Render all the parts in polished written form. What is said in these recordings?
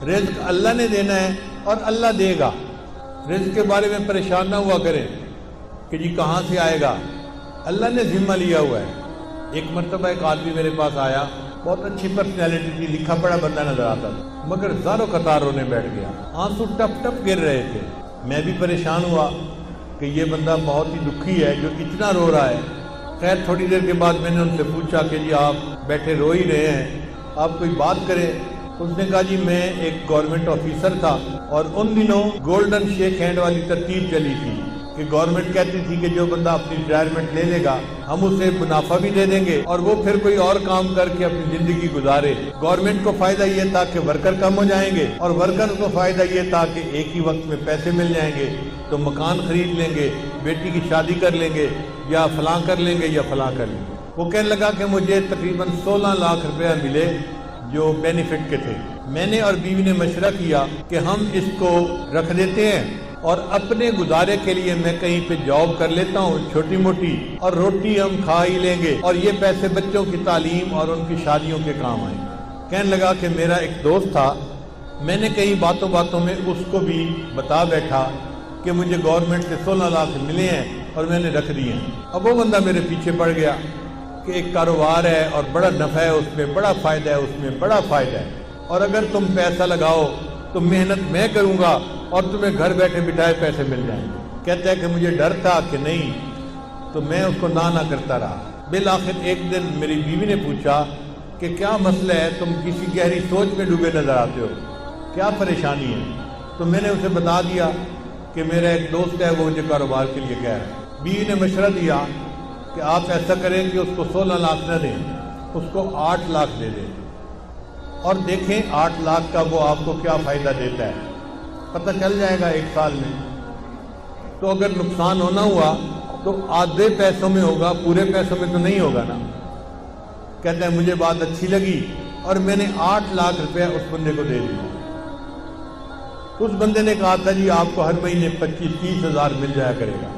رزق اللہ نے دینا ہے اور اللہ دے گا. رزق کے بارے میں پریشان نہ ہوا کریں کہ جی کہاں سے آئے گا. اللہ نے ذمہ لیا ہوا ہے. ایک مرتبہ ایک آدمی میرے پاس آیا, بہت اچھی پرسنالٹی تھی, لکھا پڑھا بندہ نظر آتا تھا, مگر زاروں قطار رونے بیٹھ گیا, آنسو ٹپ ٹپ گر رہے تھے. میں بھی پریشان ہوا کہ یہ بندہ بہت ہی دکھی ہے جو اتنا رو رہا ہے. خیر تھوڑی دیر کے بعد میں نے ان سے پوچھا کہ جی آپ بیٹھے رو ہی رہے ہیں, آپ کوئی بات کریں. اس نے کہا جی میں ایک گورنمنٹ آفیسر تھا اور ان دنوں گولڈن شیک ہینڈ والی ترتیب چلی تھی کہ گورنمنٹ کہتی تھی کہ جو بندہ اپنی ریٹائرمنٹ لے لے گا ہم اسے منافع بھی دے دیں گے اور وہ پھر کوئی اور کام کر کے اپنی زندگی گزارے. گورنمنٹ کو فائدہ یہ تھا کہ ورکر کم ہو جائیں گے اور ورکر کو فائدہ یہ تھا کہ ایک ہی وقت میں پیسے مل جائیں گے تو مکان خرید لیں گے, بیٹی کی شادی کر لیں گے, یا فلاں کر لیں گے یا فلاں کر لیں گے. وہ کہنے لگا کہ مجھے تقریباً 16 لاکھ روپیہ ملے جو بینیفٹ کے تھے. میں نے اور بیوی نے مشورہ کیا کہ ہم اس کو رکھ دیتے ہیں اور اپنے گزارے کے لیے میں کہیں پہ جاب کر لیتا ہوں چھوٹی موٹی, اور روٹی ہم کھا ہی لیں گے اور یہ پیسے بچوں کی تعلیم اور ان کی شادیوں کے کام آئیں. کہنے لگا کہ میرا ایک دوست تھا, میں نے کئی باتوں میں اس کو بھی بتا بیٹھا کہ مجھے گورنمنٹ سے 16 لاکھ ملے ہیں اور میں نے رکھ دیے ہیں. اب وہ بندہ میرے پیچھے پڑ گیا کہ ایک کاروبار ہے اور بڑا نفع ہے اس میں, بڑا فائدہ ہے اس میں, بڑا فائدہ ہے, اور اگر تم پیسہ لگاؤ تو محنت میں کروں گا اور تمہیں گھر بیٹھے بٹھائے پیسے مل جائیں گے. کہتا ہے کہ مجھے ڈر تھا کہ نہیں, تو میں اس کو نہ کرتا رہا. بالآخر ایک دن میری بیوی نے پوچھا کہ کیا مسئلہ ہے, تم کسی گہری سوچ میں ڈوبے نظر آتے ہو, کیا پریشانی ہے؟ تو میں نے اسے بتا دیا کہ میرا ایک دوست ہے وہ مجھے کاروبار کے لیے کہہ رہا ہے. بیوی نے مشورہ دیا کہ آپ ایسا کریں کہ اس کو 16 لاکھ نہ دیں, اس کو 8 لاکھ دے دیں اور دیکھیں 8 لاکھ کا وہ آپ کو کیا فائدہ دیتا ہے, پتہ چل جائے گا 1 سال میں. تو اگر نقصان ہونا ہوا تو آدھے پیسوں میں ہوگا, پورے پیسوں میں تو نہیں ہوگا نا. کہتا ہے مجھے بات اچھی لگی اور میں نے 8 لاکھ روپے اس بندے کو دے دیا. اس بندے نے کہا تھا جی آپ کو ہر مہینے 25-30 ہزار مل جایا کرے گا.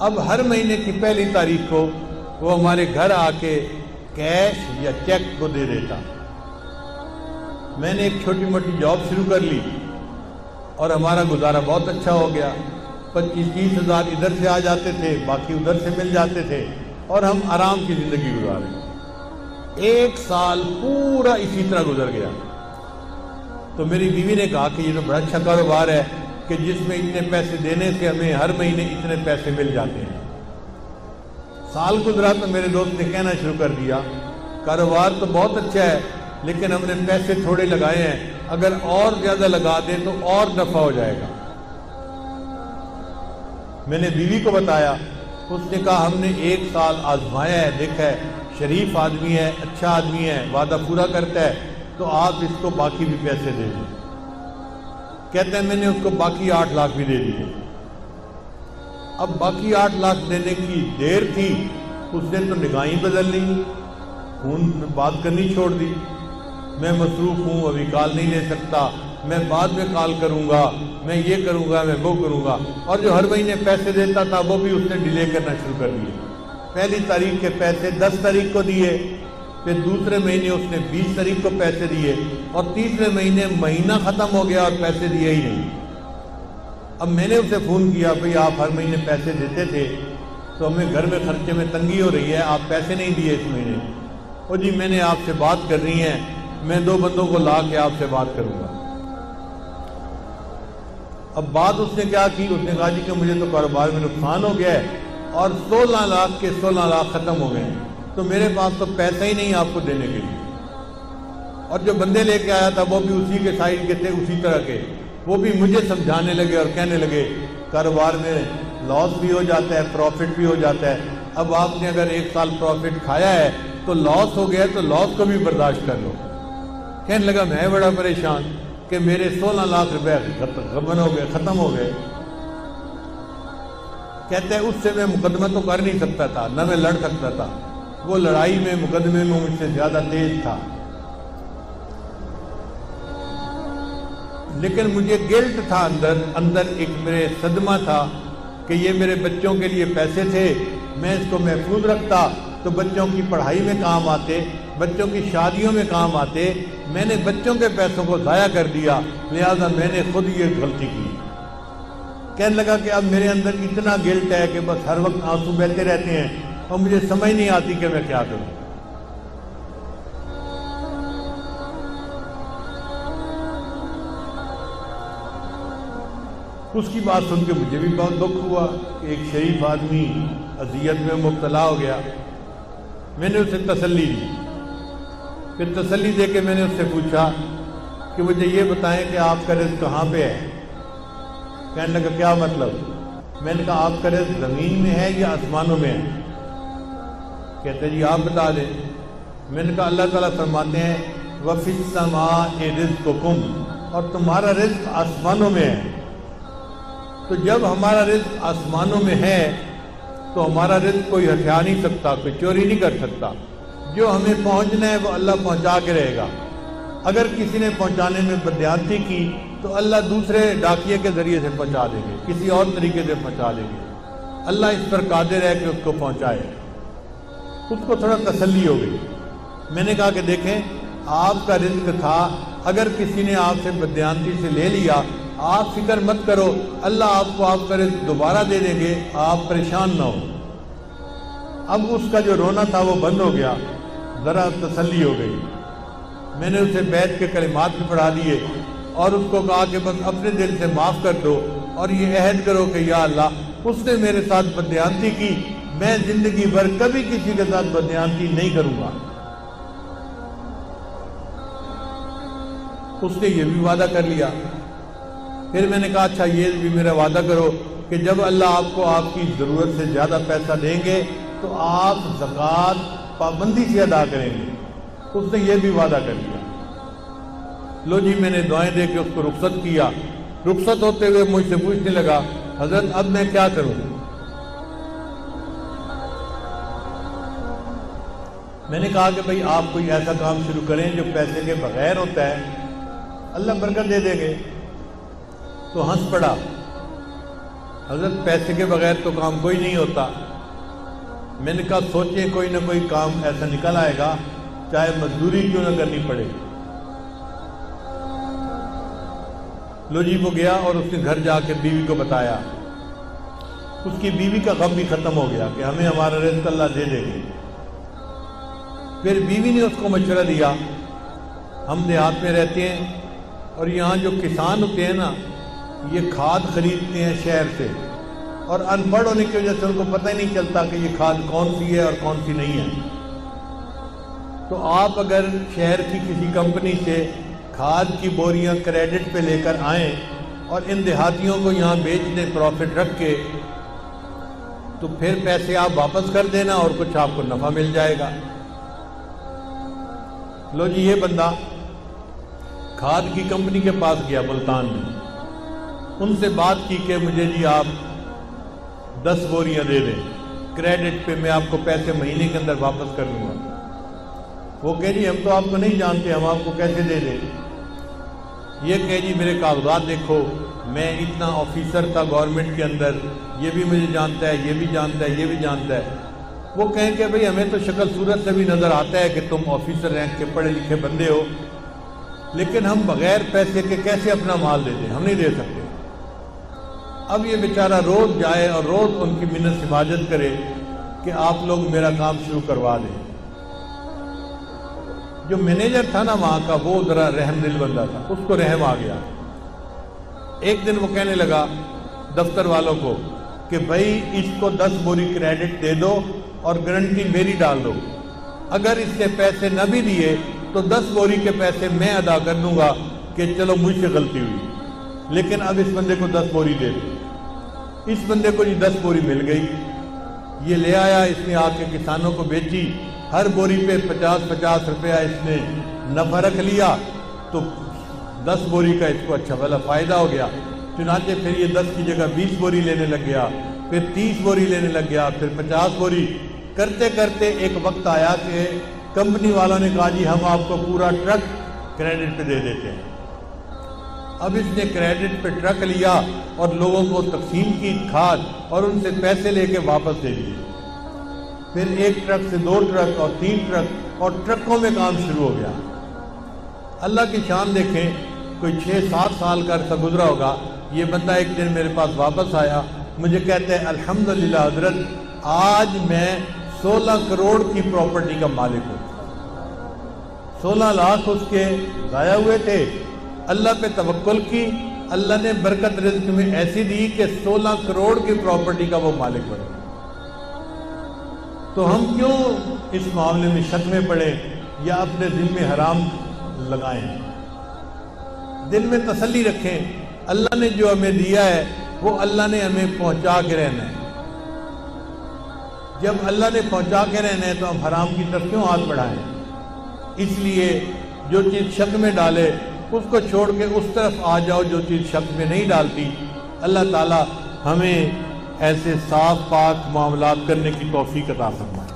اب ہر مہینے کی پہلی تاریخ کو وہ ہمارے گھر آ کے کیش یا چیک کو دے دیتا. میں نے ایک چھوٹی موٹی جاب شروع کر لی اور ہمارا گزارا بہت اچھا ہو گیا. 25-30 ہزار ادھر سے آ جاتے تھے, باقی ادھر سے مل جاتے تھے اور ہم آرام کی زندگی گزارے. 1 سال پورا اسی طرح گزر گیا. تو میری بیوی نے کہا کہ یہ تو بڑا اچھا کاروبار ہے کہ جس میں اتنے پیسے دینے سے ہمیں ہر مہینے اتنے پیسے مل جاتے ہیں. سال گزرا تو میرے دوست نے کہنا شروع کر دیا کاروبار تو بہت اچھا ہے لیکن ہم نے پیسے تھوڑے لگائے ہیں, اگر اور زیادہ لگا دیں تو اور نفع ہو جائے گا. میں نے بیوی کو بتایا, اس نے کہا ہم نے 1 سال آزمایا ہے, دیکھا ہے شریف آدمی ہے, اچھا آدمی ہے, وعدہ پورا کرتا ہے, تو آپ اس کو باقی بھی پیسے دے دیں. کہتے ہیں میں نے اس کو باقی 8 لاکھ بھی دے دیے. اب باقی 8 لاکھ دینے کی دیر تھی, اس نے تو نگاہیں بدل لی, فون میں بات کرنی چھوڑ دی. میں مصروف ہوں, ابھی کال نہیں لے سکتا, میں بعد میں کال کروں گا, میں یہ کروں گا, میں وہ کروں گا. اور جو ہر مہینے پیسے دیتا تھا وہ بھی اس نے ڈیلے کرنا شروع کر دیے. پہلی تاریخ کے پیسے 10 تاریخ کو دیے, پھر دوسرے مہینے اس نے 20 تاریخ کو پیسے دیے, اور تیسرے مہینے مہینہ ختم ہو گیا اور پیسے دیے ہی نہیں. اب میں نے اسے فون کیا, بھئی آپ ہر مہینے پیسے دیتے تھے تو ہمیں گھر میں خرچے میں تنگی ہو رہی ہے, آپ پیسے نہیں دیے اس مہینے. اور جی میں نے آپ سے بات کرنی ہے, میں 2 بندوں کو لا کے آپ سے بات کروں گا. اب بات اس نے کیا کی, اس نے کہا جی کہ مجھے تو کاروبار میں نقصان ہو گیا ہے اور 16 لاکھ کے 16 لاکھ ختم ہو گئے ہیں, تو میرے پاس تو پیسہ ہی نہیں آپ کو دینے کے لیے. اور جو بندے لے کے آیا تھا وہ بھی اسی کے سائڈ کے تھے, اسی طرح کے, وہ بھی مجھے سمجھانے لگے اور کہنے لگے کاروبار میں لاس بھی ہو جاتا ہے, پروفٹ بھی ہو جاتا ہے. اب آپ نے اگر 1 سال پروفٹ کھایا ہے تو لاس ہو گیا تو لاس کو بھی برداشت کر لو. کہنے لگا میں بڑا پریشان کہ میرے 16 لاکھ روپے ختم ہو گئے. کہتے ہیں اس سے میں مقدمہ تو کر نہیں سکتا تھا, نہ میں لڑ سکتا تھا, وہ لڑائی میں مقدمے میں مجھ سے زیادہ تیز تھا. لیکن مجھے گلٹ تھا اندر ایک میرے صدمہ تھا کہ یہ میرے بچوں کے لیے پیسے تھے, میں اس کو محفوظ رکھتا تو بچوں کی پڑھائی میں کام آتے, بچوں کی شادیوں میں کام آتے، میں نے بچوں کے پیسوں کو ضائع کر دیا، لہذا میں نے خود یہ غلطی کی۔ کہنے لگا کہ اب میرے اندر اتنا گلٹ ہے کہ بس ہر وقت آنسو بہتے رہتے ہیں اور مجھے سمجھ نہیں آتی کہ میں کیا کروں۔ اس کی بات سن کے مجھے بھی بہت دکھ ہوا کہ ایک شریف آدمی اذیت میں مبتلا ہو گیا۔ میں نے اسے تسلی دی، پھر تسلی دے کے میں نے اس سے پوچھا کہ مجھے یہ بتائیں کہ آپ کا رزق کہاں پہ ہے؟ کہنے لگا کیا مطلب؟ میں نے کہا آپ کا رزق زمین میں ہے یا آسمانوں میں ہے؟ کہتے جی آپ بتا دیں۔ میں نے کہا اللہ تعالیٰ فرماتے ہیں وَفِي السَّمَاءِ رِزْقُكُمْ، اور تمہارا رزق آسمانوں میں ہے۔ تو جب ہمارا رزق آسمانوں میں ہے تو ہمارا رزق کوئی ہتھیار نہیں سکتا، کوئی چوری نہیں کر سکتا۔ جو ہمیں پہنچنا ہے وہ اللہ پہنچا کے رہے گا۔ اگر کسی نے پہنچانے میں بددیانتی کی تو اللہ دوسرے ڈاکیے کے ذریعے سے پہنچا دیں گے، کسی اور طریقے سے پہنچا دیں گے۔ اللہ اس پر قادر ہے کہ اس کو پہنچائے۔ اس کو تھوڑا تسلی ہو گئی۔ میں نے کہا کہ دیکھیں آپ کا رزق تھا، اگر کسی نے آپ سے بددیانتی سے لے لیا آپ فکر مت کرو، اللہ آپ کو آپ کا رزق دوبارہ دے دیں گے، آپ پریشان نہ ہو۔ اب اس کا جو رونا تھا وہ بند ہو گیا، ذرا تسلی ہو گئی۔ میں نے اسے بیت کے کلمات بھی پڑھا دیے اور اس کو کہا کہ بس اپنے دل سے معاف کر دو اور یہ عہد کرو کہ یا اللہ اس نے میرے ساتھ بددیانتی کی، میں زندگی بھر کبھی کسی کے ساتھ بددیانتی نہیں کروں گا۔ اس نے یہ بھی وعدہ کر لیا۔ پھر میں نے کہا اچھا یہ بھی میرا وعدہ کرو کہ جب اللہ آپ کو آپ کی ضرورت سے زیادہ پیسہ دیں گے تو آپ زکوٰۃ پابندی سے ادا کریں گے۔ اس نے یہ بھی وعدہ کر لیا۔ لو جی میں نے دعائیں دے کے اس کو رخصت کیا۔ رخصت ہوتے ہوئے مجھ سے پوچھنے لگا حضرت اب میں کیا کروں؟ میں نے کہا کہ بھئی آپ کوئی ایسا کام شروع کریں جو پیسے کے بغیر ہوتا ہے، اللہ برکت دے دیں گے۔ تو ہنس پڑا، حضرت پیسے کے بغیر تو کام کوئی نہیں ہوتا۔ میں نے کہا سوچیں کوئی نہ کوئی کام ایسا نکل آئے گا، چاہے مزدوری کیوں نہ کرنی پڑے۔ لو جی وہ گیا اور اس نے گھر جا کے بیوی کو بتایا۔ اس کی بیوی کا غم بھی ختم ہو گیا کہ ہمیں ہمارا رزق اللہ دے دے گی۔ پھر بیوی نے اس کو مشورہ دیا، ہم دیہات میں رہتے ہیں اور یہاں جو کسان ہوتے ہیں نا یہ کھاد خریدتے ہیں شہر سے، اور ان پڑھ ہونے کی وجہ سے ان کو پتہ ہی نہیں چلتا کہ یہ کھاد کون سی ہے اور کون سی نہیں ہے۔ تو آپ اگر شہر کی کسی کمپنی سے کھاد کی بوریاں کریڈٹ پہ لے کر آئیں اور ان دیہاتیوں کو یہاں بیچ دیں پروفٹ رکھ کے، تو پھر پیسے آپ واپس کر دینا اور کچھ آپ کو نفع مل جائے گا۔ لو جی یہ بندہ کھاد کی کمپنی کے پاس گیا ملتان میں، ان سے بات کی کہ مجھے جی آپ 10 بوریاں دے دیں کریڈٹ پہ، میں آپ کو پیسے مہینے کے اندر واپس کر دوں گا۔ وہ کہے جی ہم تو آپ کو نہیں جانتے، ہم آپ کو کیسے دے دیں؟ یہ کہے جی میرے کاغذات دیکھو، میں اتنا آفیسر تھا گورنمنٹ کے اندر، یہ بھی مجھے جانتا ہے، یہ بھی جانتا ہے، یہ بھی جانتا ہے۔ وہ کہیں کہ بھئی ہمیں تو شکل صورت سے بھی نظر آتا ہے کہ تم آفیسر رینک کے پڑھے لکھے بندے ہو، لیکن ہم بغیر پیسے کے کیسے اپنا مال دے دیں؟ ہم نہیں دے سکتے۔ اب یہ بیچارہ روز جائے اور روز ان کی منت سماجت کرے کہ آپ لوگ میرا کام شروع کروا دیں۔ جو مینیجر تھا نا وہاں کا وہ ذرا رحم دل بندہ تھا، اس کو رحم آ گیا۔ ایک دن وہ کہنے لگا دفتر والوں کو کہ بھائی اس کو 10 بوری کریڈٹ دے دو اور گارنٹی میری ڈال دو، اگر اس نے پیسے نہ بھی دیے تو 10 بوری کے پیسے میں ادا کر دوں گا کہ چلو مجھ سے غلطی ہوئی، لیکن اب اس بندے کو 10 بوری دے دو۔ اس بندے کو 10 بوری مل گئی، یہ لے آیا، اس نے آ کے کسانوں کو بیچی، ہر بوری پہ 50-50 روپیہ اس نے نفع رکھ لیا، تو 10 بوری کا اس کو اچھا بھلا فائدہ ہو گیا۔ چنانچہ پھر یہ 10 کی جگہ 20 بوری لینے لگ گیا، پھر 30 بوری لینے لگ گیا، پھر 50 بوری کرتے کرتے ایک وقت آیا کہ کمپنی والوں نے کہا جی ہم آپ کو پورا ٹرک کریڈٹ پہ دے دیتے ہیں۔ اب اس نے کریڈٹ پہ ٹرک لیا اور لوگوں کو تقسیم کی کھاد اور ان سے پیسے لے کے واپس دے دیے۔ پھر 1 ٹرک سے 2 ٹرک اور 3 ٹرک اور ٹرکوں میں کام شروع ہو گیا۔ اللہ کی شان دیکھیں، کوئی 6-7 سال کا عرصہ گزرا ہوگا، یہ بندہ ایک دن میرے پاس واپس آیا، مجھے کہتے ہیں الحمدللہ حضرت آج میں 16 کروڑ کی پراپرٹی کا مالک ہوں۔ 16 لاکھ اس کے ضائع ہوئے تھے، اللہ پہ توکل کی، اللہ نے برکت رزق میں ایسی دی کہ 16 کروڑ کی پراپرٹی کا وہ مالک بنے۔ تو ہم کیوں اس معاملے میں شک میں پڑیں یا اپنے دل میں حرام لگائیں؟ دل میں تسلی رکھیں، اللہ نے جو ہمیں دیا ہے وہ اللہ نے ہمیں پہنچا کے رہنا ہے۔ جب اللہ نے پہنچا کے رہنا ہے تو ہم حرام کی طرف کیوں ہاتھ بڑھائیں؟ اس لیے جو چیز شک میں ڈالے اس کو چھوڑ کے اس طرف آ جاؤ جو چیز شک میں نہیں ڈالتی۔ اللہ تعالی ہمیں ایسے صاف پاک معاملات کرنے کی توفیق عطا فرمائے۔